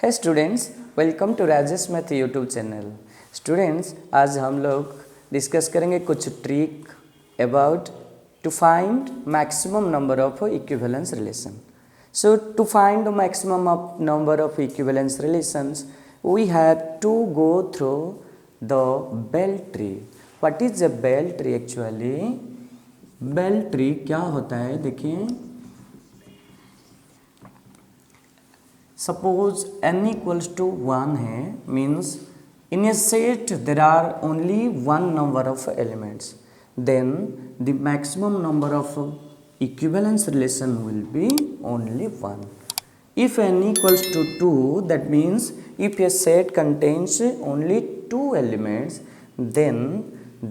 है students, welcome to Rajesh math YouTube channel. Students, आज हम लोग डिस्कस करेंगे कुछ trick about to find maximum number of equivalence relation. So to find the maximum of number of equivalence relations, we have to go through the Bell tree. What is a Bell tree actually? Bell tree क्या होता है देखिए, suppose n equals to 1 है, means in a set there are only one number of elements, then the maximum number of equivalence relation will be only 1. If n equals to 2, that means if a set contains only 2 elements, then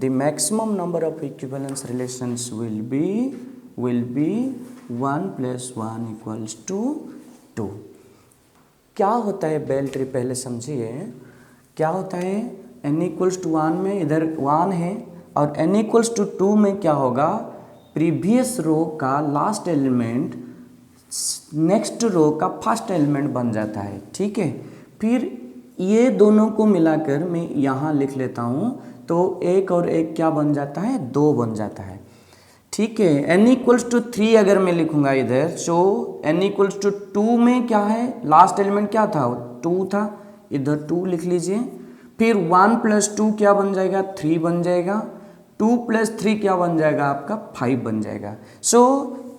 the maximum number of equivalence relations will be 1 plus 1 equals to 2. क्या होता है bell tree, पहले समझिए क्या होता है। n equals to 1 में इधर 1 है और n इक्वल्स टू 2 में क्या होगा, प्रीवियस रो का लास्ट एलिमेंट नेक्स्ट रो का फर्स्ट एलिमेंट बन जाता है, ठीक है। फिर ये दोनों को मिलाकर मैं यहाँ लिख लेता हूँ, तो एक और एक क्या बन जाता है, 2 बन जाता है, ठीक है। n इक्वल्स टू 3 अगर मैं लिखूंगा इधर, सो n इक्वल्स टू 2 में क्या है, लास्ट एलिमेंट क्या था, 2 था, इधर 2 लिख लीजिए। फिर 1 प्लस 2 क्या बन जाएगा, 3 बन जाएगा। 2 प्लस 3 क्या बन जाएगा आपका, 5 बन जाएगा। So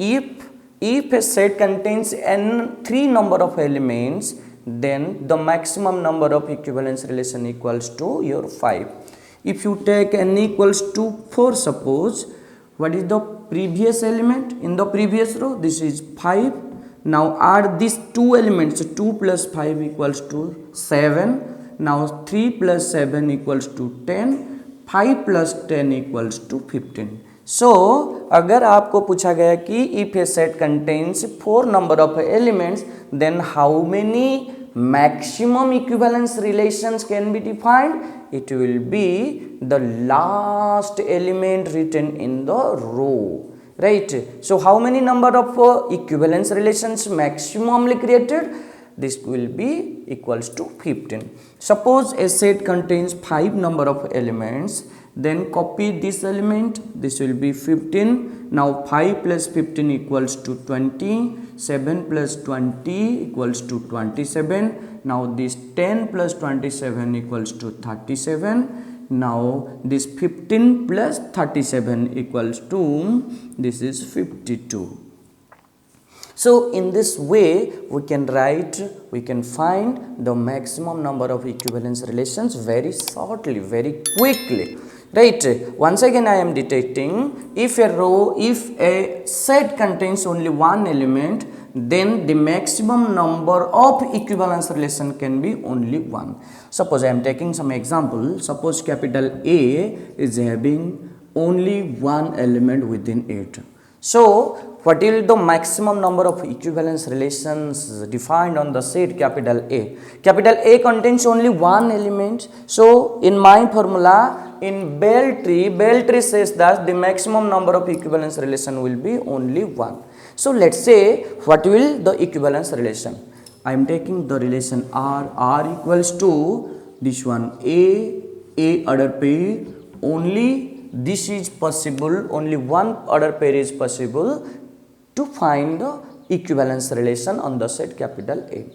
if A set contains n 3 number of elements, then the maximum number of equivalence relation equals to your 5. If you take n equals to 4, suppose what is the previous element in the previous row, this is 5. Now add these two elements, 2 plus 5 equals to 7. Now 3 plus 7 equals to 10. 5 plus 10 equals to 15. So अगर आपको पूछा गया कि if a set contains 4 number of elements, then how many maximum equivalence relations can be defined? It will be the last element written in the row, right? So how many number of equivalence relations maximally created? This will be equals to 15. Suppose a set contains 5 number of elements, then copy this element, this will be 15. Now 5 plus 15 equals to 20, 7 plus 20 equals to 27. Now this 10 plus 27 equals to 37. Now this 15 plus 37 equals to, this is 52. So in this way we can find the maximum number of equivalence relations very shortly, very quickly, right? Once again I am dictating, if a set contains only one element, then the maximum number of equivalence relation can be only 1. Suppose I am taking some example. Suppose capital A is having only one element within it. So what is the maximum number of equivalence relations defined on the set capital A? Capital A contains only one element. So in my formula, in Bell tree says that the maximum number of equivalence relation will be only 1. So let's say what will the equivalence relation? I am taking the relation R equals to this one, A order pair, only this is possible, only one order pair is possible to find the equivalence relation on the set capital A.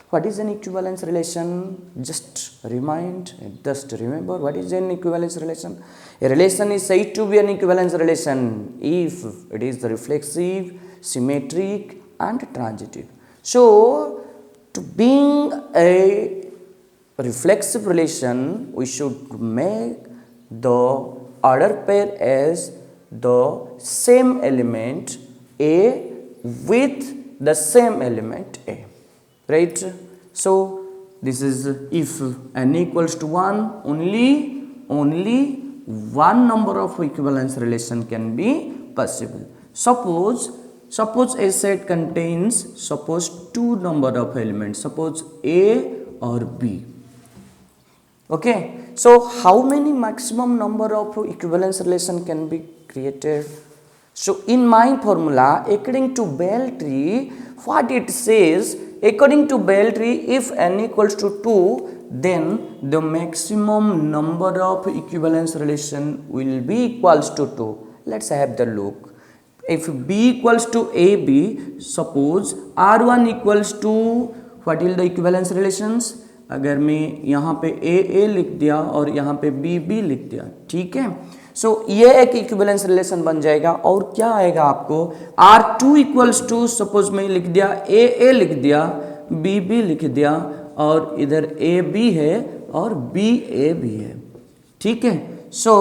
What is an equivalence relation? Just remember what is an equivalence relation. A relation is said to be an equivalence relation if it is reflexive, symmetric and transitive. So to being a reflexive relation, we should make the order pair as the same element A with the same element A, right? So this is if n equals to 1, only one number of equivalence relation can be possible. Suppose a set contains, suppose 2 number of elements, suppose A or B. Okay, so how many maximum number of equivalence relation can be created? So in my formula, according to Bell tree, what it says, according to Bell tree, if n equals to 2, then the maximum number of equivalence relation will be equals to 2. Let's have the look. If B equals to AB, suppose R1 equals to what will the equivalence relations? अगर मैं यहाँ पे A लिख दिया और यहाँ पे B लिख दिया, ठीक है, सो ये एक इक्विवेलेंस रिलेशन बन जाएगा। और क्या आएगा आपको, R2 इक्वल्स टू, सपोज मैं लिख दिया A लिख दिया, B लिख दिया, और इधर AB है और BA भी है, ठीक है। सो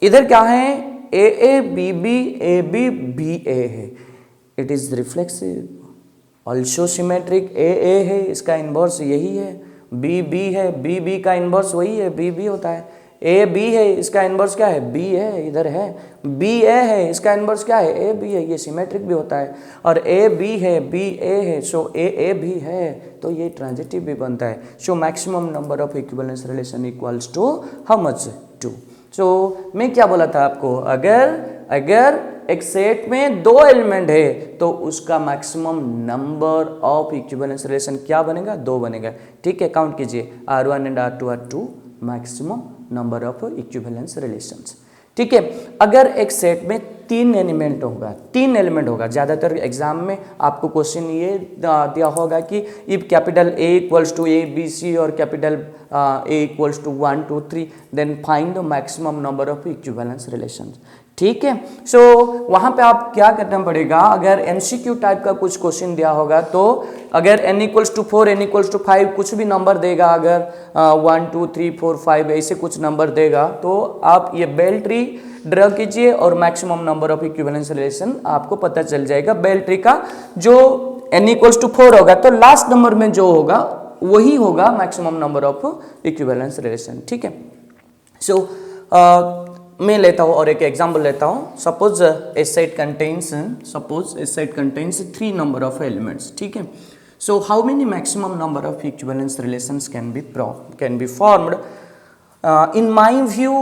इधर क्या है, AA BB AB BA है, it is reflexive, also symmetric. AA है, इसका इन्वर्स यही है, BB है, BB का इन्वर्स वही है, BB होता है। AB है, इसका इन्वर्स क्या है, B है, इधर है। BA है, इसका इन्वर्स क्या है, AB है, ये सिमेट्रिक भी होता है। और AB है, BA है, सो AA भी है, तो ये ट्रांजिटिव भी बनता है। So maximum number of equivalence relation equals to how much, 2। So मैं क्या बोला था आपको, अगर एक सेट में 2 एलिमेंट है तो उसका maximum number of equivalence relation क्या बनेगा, 2 बनेगा, ठीक है। काउंट कीजिए, R1 and R2 are 2 maximum number of equivalence relations, ठीक है। अगर एक सेट में 3 एलिमेंट होगा, ज़्यादातर एग्जाम में आपको क्वेश्चन ये दिया होगा कि if capital A equals to A B C और capital A equals to 1 2 3 then find the maximum number of equivalence relations, ठीक है। सो वहाँ पे आप क्या करना पड़ेगा, अगर MCQ टाइप का कुछ क्वेश्चन दिया होगा तो अगर n equals to 4 n equals to 5 कुछ भी नंबर देगा, अगर 1 2 3 4 5 ऐसे कुछ नंबर देगा, तो आप ये बेल ट्री ड्रा कीजिए और maximum number of equivalence relation आपको पता चल जाएगा। बेल ट्री का जो n इक्वल्स टू 4 होगा तो लास्ट नंबर में जो होगा वही होगा maximum number of equivalence relation, ठीक है। सो मैं लेता हूँ और एक एग्जाम्पल लेता हूँ। Suppose A set contains 3 number of elements, ठीक है। So how many maximum number of equivalence relations can be formed? In my view,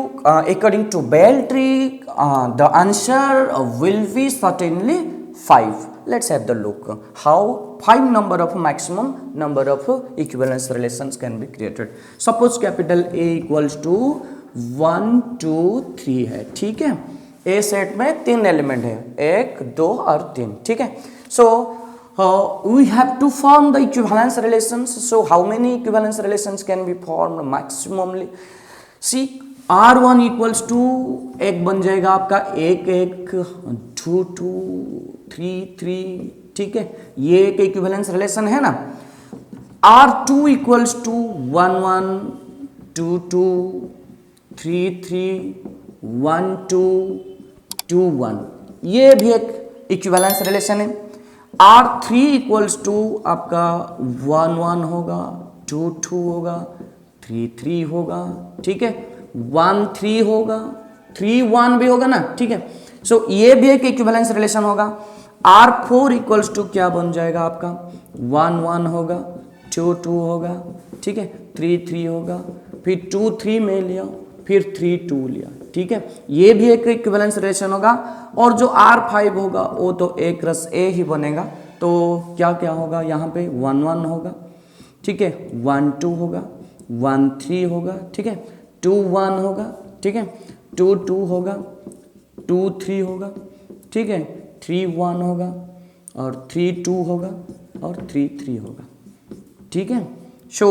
according to Bell tree, the answer will be certainly 5. Let's have the look. How 5 number of maximum number of equivalence relations can be created. Suppose capital A equals to 1 2 3 है, ठीक है। A set में 3 element है, 1 2 और 3, ठीक है। So we have to form the equivalence relations. So how many equivalence relations can be formed maximally? See R1 equals to एक बन जाएगा आपका 1 1 2 2 3 3, ठीक है, ये एक इक्विवेलेंस रिलेशन है ना। R2 इक्वल्स टू 1 1 2 2 3 3 1 2 2 1, ये भी एक इक्विवेलेंस रिलेशन है। R3 इक्वल्स टू आपका 1 1 होगा, 2 2 होगा, 3 3 होगा, ठीक है, 1 3 होगा, 3 1 भी होगा ना, ठीक है। सो ये भी एक इक्विवेलेंस रिलेशन होगा। R4 इक्वल्स टू क्या बन जाएगा आपका, 1 1 होगा, 2 2 होगा, ठीक है, 3 3 होगा, फिर 2 3 में लिया, फिर 3 2 लिया, ठीक है, ये भी एक इक्विवेलेंस रिलेशन होगा। और जो R5 होगा वो तो A क्रॉस A ही बनेगा, तो क्या क्या होगा, यहाँ पे 1 1 होगा, ठीक है, 1 2 होगा, 1 3 होगा, ठीक है, 2 1 होगा, ठीक है, 2 2 होगा, 2 3 होगा, ठीक है, 3 1 होगा, और 3 2 होगा, और 3 3 होगा, ठीक है। So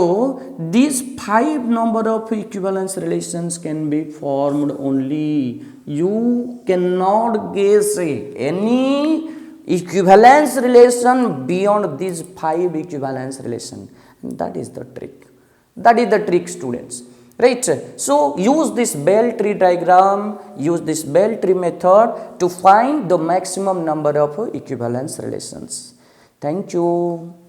these 5 number of equivalence relations can be formed only. You cannot guess any equivalence relation beyond these 5 equivalence relation. That is the trick. That is the trick, students. Right? So use this Bell tree diagram, use this Bell tree method to find the maximum number of equivalence relations. Thank you.